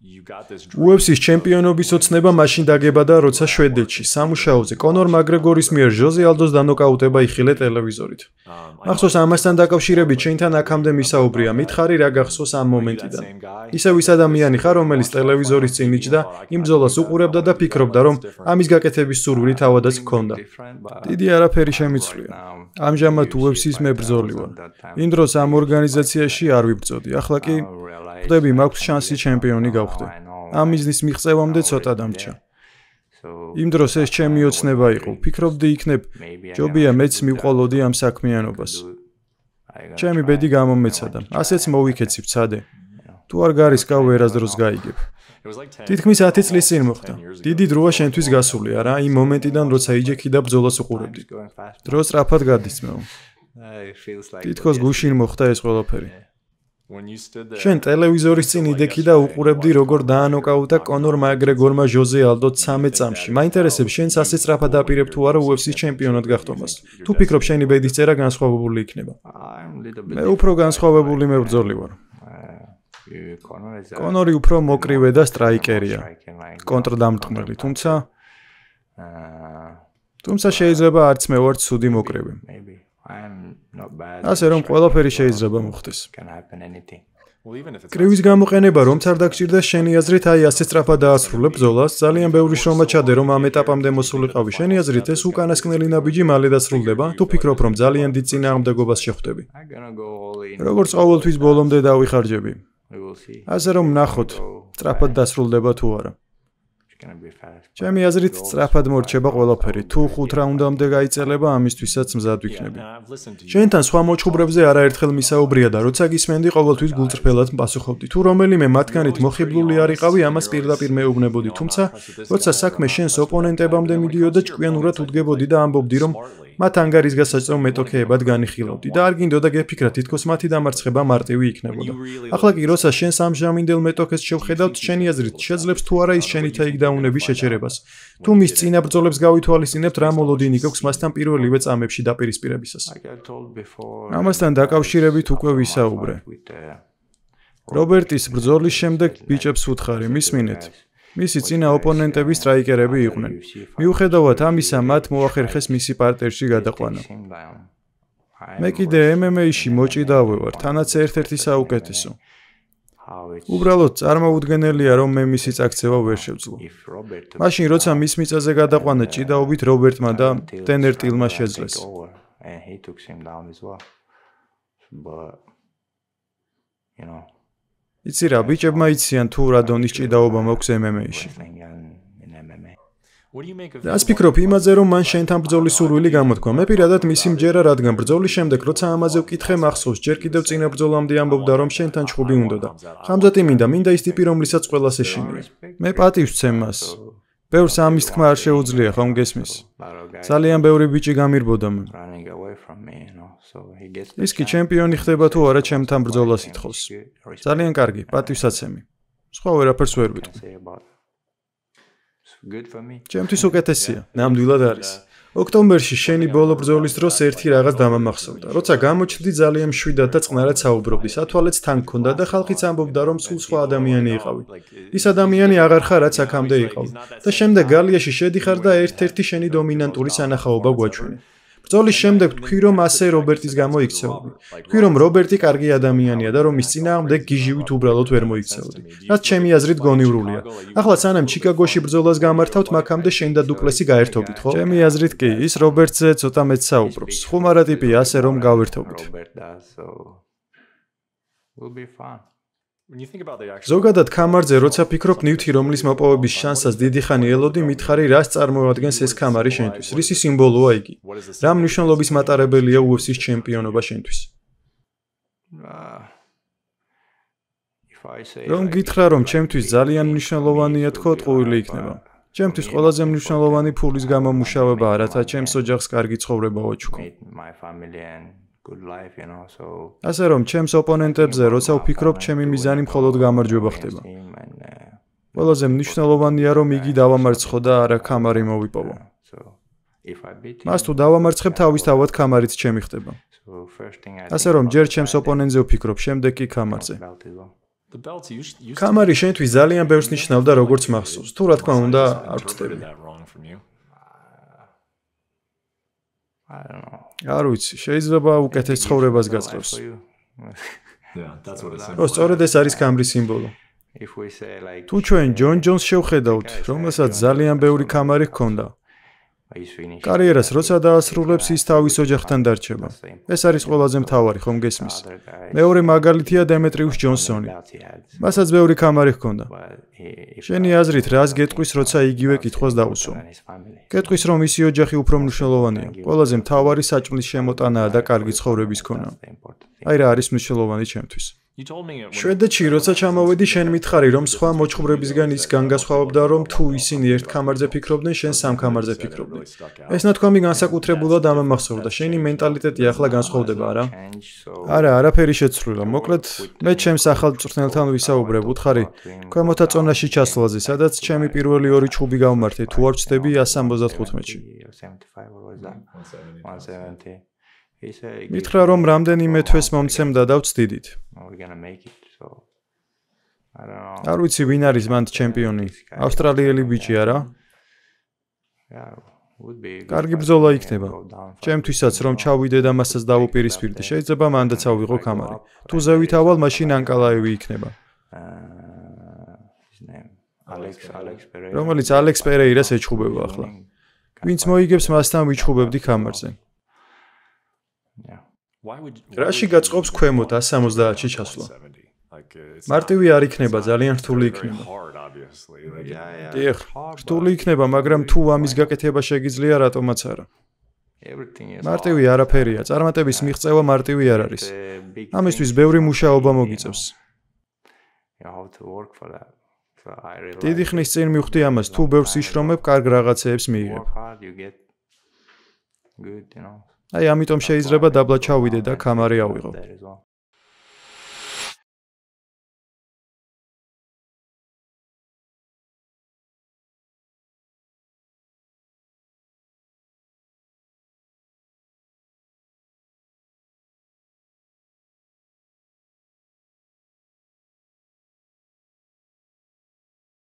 UFC-ის ჩემპიონობის ოცნება მაშინ დაგებადა, როცა შვედეთში, სამუშაოზე, კონორ მაკგრეგორის მიერ ჟოზე ალდოს დანოკაუტება იხილე ტელევიზორით. მახსოვს ამასთან დაკავშირებით შენთან აქამდე მისაუბრია, მითხარი რა გახსოვს ამ მომენტიდან. ისევ ის ადამიანი ხარ, რომელიც ტელევიზორის წინ იჯდა, იმ ბრძოლას უყურებდა და ფიქრობდა, რომ ამის გაკეთების სურვილი თავადაც ჰქონდა. დიდი არაფერი შემიცვლია. ამჟამად UFC-ის მებრძოლი ვარ. იმ დროს ამ ორგანიზაციაში არ ვიბრძოდი. ახლა კი ხვდები, მაქვს შანსი ჩემპიონი გავხდე. ამ მიზნის მიღწევამდე ცოტა დამრჩა. იმ დროს ეს ჩემი ოცნება იყო. ვფიქრობდი, იქნებ ჯობია მეც მივყოლოდი ამ საქმიანობას. ჩემი ბედი გამომეცადა. ასეც მოვიქეცი ვცადე. თუ არ გარისკავ ვერასდროს გაიგებ. თითქმის 10 წლის წინ მოხდა. დიდი დროა შენთვის გასულია რა, იმ მომენტიდან, როცა იჯექი და ბრძოლას უყურებდი. დრო სწრაფად გადისწმევ. თითქოს გუშინ მოხდა ეს ყველაფერი. შენ ტელევიზორის წინ იდექი და უყურებდი, როგორ დაანოკაუტა კონორ მაკგრეგორმა ჟოზე ალდო 13 წამში. მაინტერესებს, შენს ასე სწრაფად აპირებ თუ არა UFC-ის ჩემპიონად გახდომას. თუ ფიქრობ, შენი ბედის წერა განსხვავებული იქნება. მე უფრო განსხვავებული მებრძოლი ვარ. კონორი უფრო მოკრივე და სტრაიკერია. კონტრდამტყმელი, თუმცა შეიძლება არც მე ვარ ცუდი მოკრივე. ასე რომ ყველაფერი შეიძლება მოხდეს. კრივის გამოყენება რომც არ დაგჭირდა შენი აზრით, აი ასე სწრაფად დაასრულებ ბრძოლას, ძალიან ბევრი შრომა ჩადე, რომ ამ ეტაპამდე მოსულიყავი. შენი აზრით ეს უკანასკნელი ნაბიჯი მალე დასრულდება, თუ ფიქრობ, რომ ძალიან დიდ წინააღმდეგობას შეხვდები. როგორც ყოველთვის ბოლომდე დავიხარჯები. ასე რომ ნახოთ, სწრაფად დასრულდება თუ არა. ჩემი აზრით, სწრაფად მორჩება ყველაფერი. თუ 5 რაუნდამდე გაიწელება, ამისთვისაც მზად ვიქნები. შენთან სხვა მოჩხუბრებზე არაერთხელ მისაუბრია და როცა გისმენდი, ყოველთვის გულწრფელად პასუხობდი. თუ რომელიმე მათგანით მოხიბლული არ იყავი, ამას პირდაპირ მეუბნებოდი, თუმცა როცა საქმე შენს ოპონენტებამდე მიდიოდა, ჭკვიანურად უდგებოდი და ამბობდი, რომ მათ ანგარის გასაჭრელ მეტოქეებად განიხილავდი და არ გინდოდა გეფიქრა, თითქოს მათი დამარცხება მარტივი იქნებოდა. ახლა კი როცა შენს ამჟამინდელ მეტოქეს შევხედავთ, შენი აზრით შეძლებს თუ არა ის შენი თეიქდაუნების შეჩერებას. თუ მის წინა ბრძოლებს გავითვალისწინებთ, რა მოლოდინი გაქვს მასთან პირველივე წამებში დაპირისპირებისას. ამასთან დაკავშირებით უკვე ვისაუბრე. რობერტის ბრძოლის შემდეგ ბიჭებს ვუთხარი, მისმინეთ. მისი წინა ოპონენტები სტრაიკერები იყვნენ. მიუხედავად ამისა, მათ მოახერხეს მისი პარტერში გადაყვანა. მე კიდე MMA-ში მოჭიდავე ვარ, თანაც ერთ-ერთი საუკეთესო. უბრალოდ წარმოუდგენელია, რომ მე მისი წაქცევა ვერ შევძლო. მაშინ, როცა მის მიწაზე გადაყვანა ჭიდაობით, რობერტმა და ტენერ ტილმა შეძლეს. იცი რა, ბიჭებმა იციან თუ რა დონის ჭიდაობა მაქვს MMA-ში. რას ფიქრობ იმაზე, რომ მან შენთან ბრძოლის სურვილი გამოთქვა? მე პირადად მისი მჯერა, რადგან ბრძოლის შემდეგ, როცა ამაზე ვკითხე, მახსოვს, ჯერ კიდევ წინა ბრძოლამდე ამბობდა, რომ შენთან ჩხუბი უნდოდა. ხამზათი მინდა ის ტიპი, რომლიცაც ყველას ეშინია. მე პატივს ვცემ მას. ბევრს ამის თქმა არ შეუძლია, ხომ გესმის? ძალიან ბევრი ბიჭი გამირბოდა მე. ის კი ჩემპიონი ხდება თუ არა, ჩემთან ბრძოლას ითხოვს. ძალიან კარგი, პატივსაცემი. სხვა ვერაფერს ვერ ვიტყვი. ჩემთვის უკეთესია, ნამდვილად არის. ოქტომბერში შენი ბოლო ბრძოლის დროს ერთი რაღაც დამამახსოვრდა. როცა გამოჩნდი, ძალიან მშვიდად და წყნარად საუბრობდი. სათვალეც თან გქონდა და ხალხიც ამბობდა, რომ სულ სხვა ადამიანი იყავი. ის ადამიანი აღარ ხარ, რაც აქამდე იყავი. და შემდეგ გალიაში შედიხარ და ერთ-ერთი შენი დომინანტური სანახაობა გვაჩვენე. ბრძოლის შემდეგ თქვი, რომ ასე რობერტის გამო იქცეოდი. თქვი, რომ რობერტი კარგი ადამიანია და რომ ის წინააღმდეგ გიჟივით უბრალოდ ვერ მოიქცეოდი. რაც ჩემი აზრით გონივრულია. ახლა სანამ ჩიკაგოში ბრძოლას გამართავთ, მაქამდე შენ და დუპლესი გაერთობით, ხო? ჩემი აზრით კი, ის რობერტზე ცოტა მეც საუბრობს. ხუმარა ტიპია, ასე რომ გავერთობით. ზოგადად ქამარზე, როცა ფიქრობ ნივთი, რომლის მოპოვების შანსას დიდი ხანი ელოდი, მითხარი, რას წარმოადგენს ეს ქამარი შენთვის? რისი სიმბოლოა იგი? რა მნიშვნელობის მატარებელია UFC-ის ჩემპიონობა შენთვის? რომ გითხრა, რომ ჩემთვის ძალიან მნიშვნელოვანია თქო, ტყუილი იქნება. ჩემთვის ყველაზე მნიშვნელოვანი ფულის გამომუშავება, რათა ჩემს ოჯახს კარგი ცხოვრება ვაჩუქო. ასე რომ, ჩემს ოპონენტებზე, როცა ვფიქრობ, ჩემი მიზანი მხოლოდ გამარჯვება ხდება. ყველაზე მნიშვნელოვანია, რომ იგი დავამარცხო და არა ქამარი მოვიპოვო. მას თუ დავამარცხებ, თავისთავად ქამარიც ჩემი ხდება. ასე რომ, ჯერ ჩემს ოპონენტზე ვფიქრობ, შემდეგ კი ქამარზე. კამარი შენთვის ძალიან ბევრს ნიშნავდა როგორც მახსოვს. თუ რა თქმა უნდა, არ ვწდები. არ ვიცი, შეიძლება უკეთეს ცხოვრებას გაწყევს. სწორედ ეს არის კამრის სიმბოლო. თუ ჩვენ ჯონ ჯონს შევხედავთ, რომელსაც ძალიან ბევრი კამარი ჰქონდა, კარიერას როცა დაასრულებს, ის თავის ოჯახთან დარჩება. ეს არის ყველაზე მთავარი, ხომ გესმის? მეორე მაგალითია დემეტრიუს ჯონსონი. მასაც ბევრი კამარი ჰქონდა. შენი აზრით, რას გეტყვის, როცა იგივე კითხვას დაუსვო? გეტყვის, რომ მისი ოჯახი უფრო მნიშვნელოვანია. ყველაზე მთავარი საჭმლის შემოტანაა და კარგი ცხოვრების ქონა. აი რა არის მნიშვნელოვანი ჩემთვის. შვედეთში როცა ჩამოვედი, შენ მითხარი, რომ სხვა მოჩხვრებისგან ის განგასხვავებდა, რომ თუ ისინი ერთ კამარზე ფიქრობდნენ, შენ სამ კამარზე ფიქრობდნენ. ეს ნათქვამი განსაკუთრებულად ამამახსოვრდა. შენი მენტალიტეტი ახლა განსხვავდება, არა? არა, არაფერი შეცვლილა. მოკლედ, მე ჩემს ახალ მწვრთნელთან ვისაუბრებ, უთხარი, ქვემოთა წონაში ჩასვლაზე, სადაც ჩემი პირველი ორი ჩხუბი გავმართე, თუ არ ვწდები 175-ში. მითხრა, რომ რამდენიმე თვეს მომცემდა და ვწდიდით. არ ვიცი, ვინ არის მანდ ჩემპიონი. ავსტრალიელი ბიჭი, არა? კარგი ბრძოლა იქნება. ჩემთვისაც რომ ჩავიდე და მასაც დავუპირისპირდე, შეიძლება მანდაც ავიღო კამარი. თუ ზევით ავალ, მაშინ ანკალაევი იქნება. რომელიც ალექს პერეირას ეჩხუბება ახლა. ვინც მოიგებს, მასთან ვიჩხუბებდი კამარზე. რაში გაწყობს ქვემოთ 170-ში ჩასვლა? მარტივი არ იქნება, ძალიან რთული იქნება. დიახ, რთული იქნება, მაგრამ თუ ამის გაკეთება შეგიძლია, რატომაც არა. მარტივი არაფერია, წარმატების მიღწევა მარტივი არ არის. ამისთვის ბევრი მუშაობა მოგიწევს. დიდი ხნის წინ მივხვდი ამას, თუ ბევრს იშრომებ, კარგ რაღაცეებს მიიღებ. აი, ამიტომ შეიძლება დაბლა ჩავიდე და კამარი ავიღო.